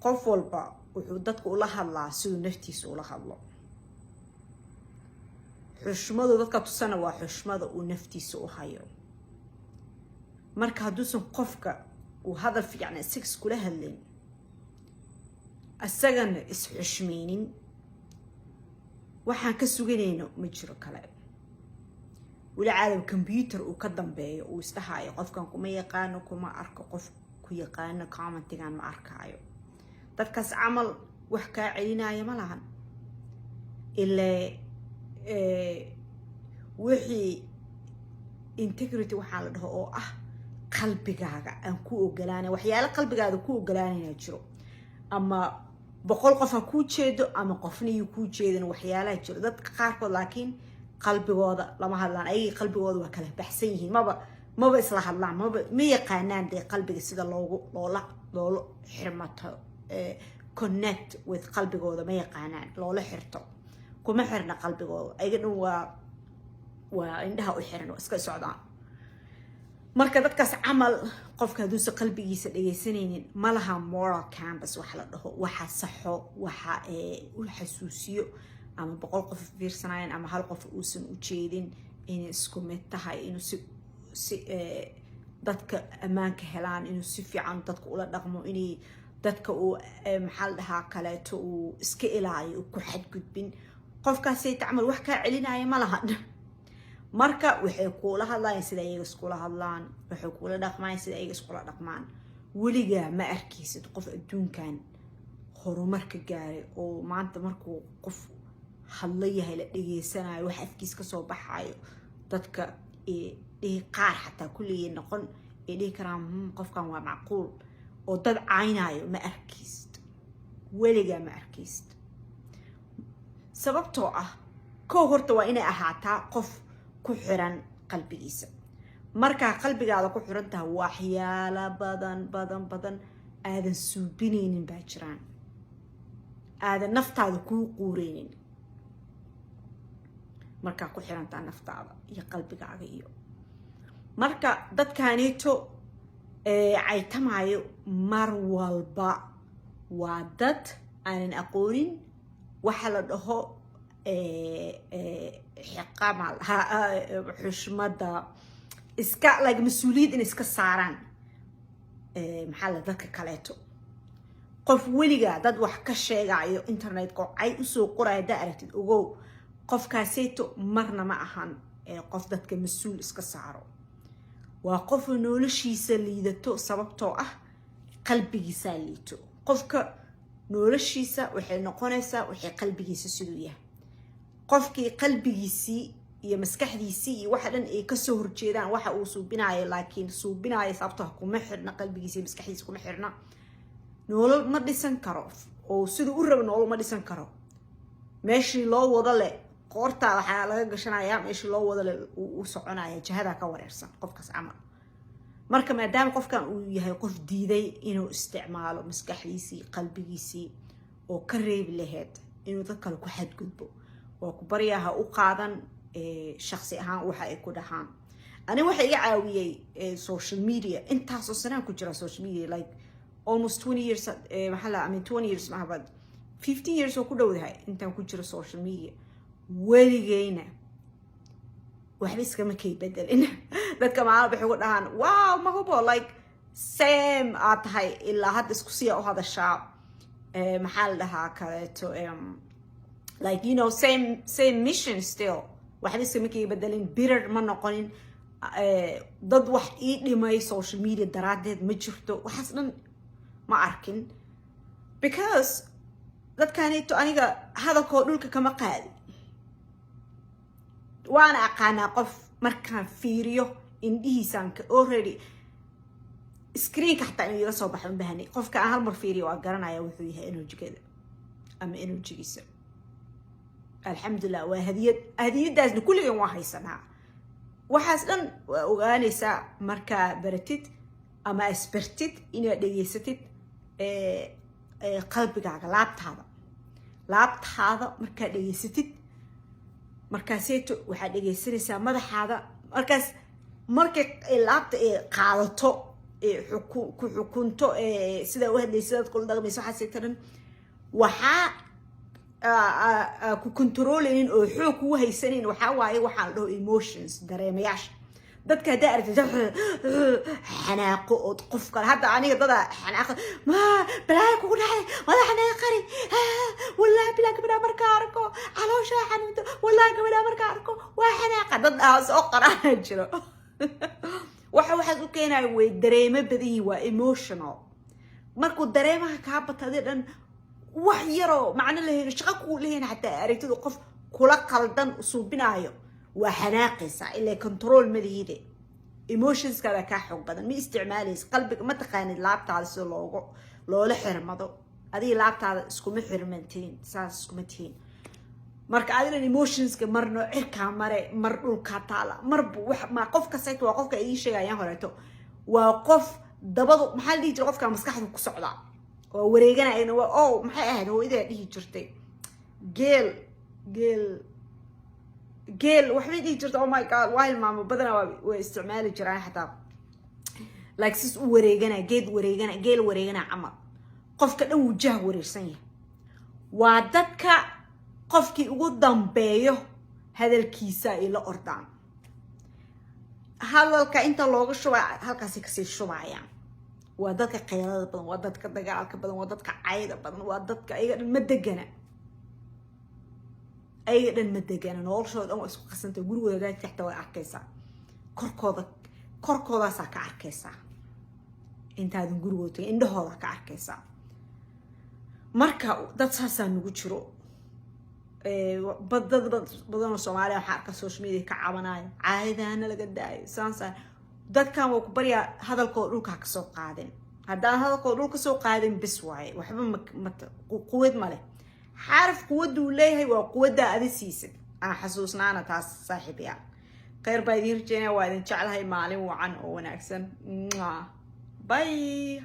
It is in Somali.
qof walba wuxuu dadku ula hadlaa siduu naftiisa ula hadlo xushmadu dadka tusana waa xushmada uu naftiisa u hayo marka hadduusan qofka uu hadal fiican sex kula hadlin asagana is-xushmaynin waxaan ka suganayno ma jiro kale weli caalam computer uu ka dambeeyo uu isdhahayo qofkan kuma yaqaano kuma arko qof ku yaqaano commentigan ma arkaayo dadkaas camal wax kaa celinaayo ma lahan ilaa wixii integrity waxaa la dhaho oo ah qalbigaaga aan ku ogolaanay waxyaalo qalbigaada ku ogolaanayna jiro ama boqol qof ha ku jeedo ama qofna uu ku jeedin waxyaalaha jiro dadka qaarkood laakiin qalbigooda lama hadlaan ay qalbigooda waa kala baxsan yihiin maba isla hadlaan ma yaqaanaan de qalbiga sida loola xirmato connect with qalbigooda ma yaqaanaan loola xirto kuma xirna qalbigooda ayaga dhan waa indhaha u xiran iska socdaan marka dadkaas camal qofka haduusan qalbigiisa dhageysanaynin ma laha moral campus wax la dhaho waxa saxo waxa u xasuusiyo ama boqol qof fiirsanayaan ama hal qof uusan u jeedin inay isku mid tahay inuu si dadka ammaanka helaan inuu si fiican dadka ula dhaqmo inay dadka uu maxaa la dhahaa kaleeto uu iska ilaaliyo ku xadgudbin qofkaasay tacmal wax ka celinaya ma laha marka waxay kula hadlayaan sida ayaga iskula hadlaan waxay kula dhaqmayaan sida ayaga iskula dhaqmaan weliga ma arkaysid qof adduunkan horumarka gaaray oo maanta markuu qof hadlayahay la dhageysanayo wax afkiis ka soo baxayo dadka qaar xataa kulligii noqon dhihi karaan qofkan waa macquul oo dad caynayo ma arkaysid weliga ma arkaysid sababtoo ah koo horta waa inay ahaataa qof ku xiran qalbigiisa marka qalbigaada ku xiran tahay waxyaalo badan aadan suubinaynin baa jiraan aadan naftaada kuu quureynin marka ku xirantaa naftaada iyo qalbigaaga iyo marka dadkaanito caytamayo mar walba waa dad aanan aqoonin waxa la dhaho حقامل حشمة إسكا like مسؤولية إن إسكا ساران محل ذاك كلاتو قف وليجا داد وحكا شيء عيو إنترنت قو عي أسو قرى دائرة الأجو قف كاسيتو مرنا معهن قف داد كمسؤول إسكا سارو وقف نولشي سليدتو سببتو قلبي ساليتو قف ك نولشي سا وحي نقونيسا وحي قلبي سسلويه qofkii qalbigiisii iyo maskaxdiisii iyo waxa dhan ay ka soo horjeedaan waxa uu suubinayo laakiin suubinayo sababtoo kuma xirna qalbigiisa maskaxdiisa kuma xirna nolol ma dhisan karo oo sidoo u rabo nolol ma dhisan karo meeshii loo wada le qoorta waxa laga gashanayaa meeshii loo wada le uu soconaya jihada ka wareersan qofkaas amal marka maadaama qofkan uu yahay qof diiday inuu isticmaalo maskaxdiisii qalbigiisii oo ka reebi lahayd inuu dad kale ku xadgudbo وكبريها وقاعدن شخصي ها وحا يكون هان أنا وحا يعاوي social media أنت حسنا كجرا social media like almost 20 years محلا I mean 20 years مع بعض 15 years وكله وده أنت كجرا social media وليجينا وحبيس كمان كي بدل إن بس كمان بيقول هان واو ما هو like same هاي إلا هاد دسكوسية أو هذا الشعب محلها كاتو like you know same mission still واحد اسمه كي بدلين bitter ما نقولين ضد واحد إيه ما social media درادة مجرته وحسنا ما أركن because ضد كانت أنا هذا كودولك كما قال وأنا أقانا قف مركان فيريو إنديه سانك already سكرين حتى إنه يرسل بحن بهني قف كأن هالمر فيريو أقرنا يا وثويها إنه جكده أما إنه جيسه الحمد لله وهذه دازن كل يوم واحد سنة وحسن وغانيسا مركا برتت أما أسبرتت إنه ديستت قلبك على لابت هذا مركا ديستت مركا سيتو واحد ديستنسا ماذا هذا مركا لابت قالتو حكونتو سيدا واحد ليس كل ده ميسو حسيترن وحا كنترولين أو حوك وهي سنين وحاواي وحا له emotions دريمياش dadka hadaa aragtid xanaaqo oo qof kale hadda aniga dada xanaaqo ma balaa kugu dhacay wada xanaaqari wallahi bilaa gabadha marka arko caloosha xanuunta wallahi gabadha marka arko waa xanaaqa dad soo qaraan jiro waxaad u keenay way dareemo badii waa emotional markuu dareemaha ka batay dhan wax yaro macna leeyahay shaqo ku leeyahay hatta aragtid qof kula qaldan suubinaayo وحناقصة إلا كنترول مدهيدة emotions كذا كحب بدن مي استعماليس قلبك ما تقاني اللابت على سلوغو لو لحر مضو هذه اللابت على سكومي حرمنتين ساس سكومتين مرك عادي emotions كمرنو إركا مرنو كاتالا مربو ما قف كسيت وقف كأي شيء يعني هرتو وقف دبضو محل دي تقف كان مسكحه كسعدا وريجنا إنه أو محل هو إذا دي جرتي جيل وحبيت يجرت أو ماي جاد وايد ماما بدنا واستعمال جران حتى like سيس وريجنا جيل وريجنا عمر قفك لو وجه وريسنيه وعدتك قفك قدام بيه هذا الكيسة إلى أردان هذا أنت لوج شو هالكاسي كسي شو معيان وعدتك قيادة بدن وعدتك دجالك بدن وعدتك عايدة بدن وعدتك أي مدجنة أي دن مدقان نورشود أو اسمه قسنت جروه ده تحتوي عكسة كركوضة ساك عكسة أنت هذا جروه تي إنده هذا كعكسة مركا ده تحسن نقولشرو بدنا الصومالي حركة سوشيال ميديا كعبناي عادة أنا لقداي سانسا ده كان وكبريا هذا القول كسوق قادم هذا القول كسوق قادم بسواي وحب قوة ماله حارف قوة وليه وقوة هذا سيسد أنا حسوسنا أنا تاس صاحبي يعني خير بايدين رجعنا وإذا شعلها مالي وعن ونكسن باي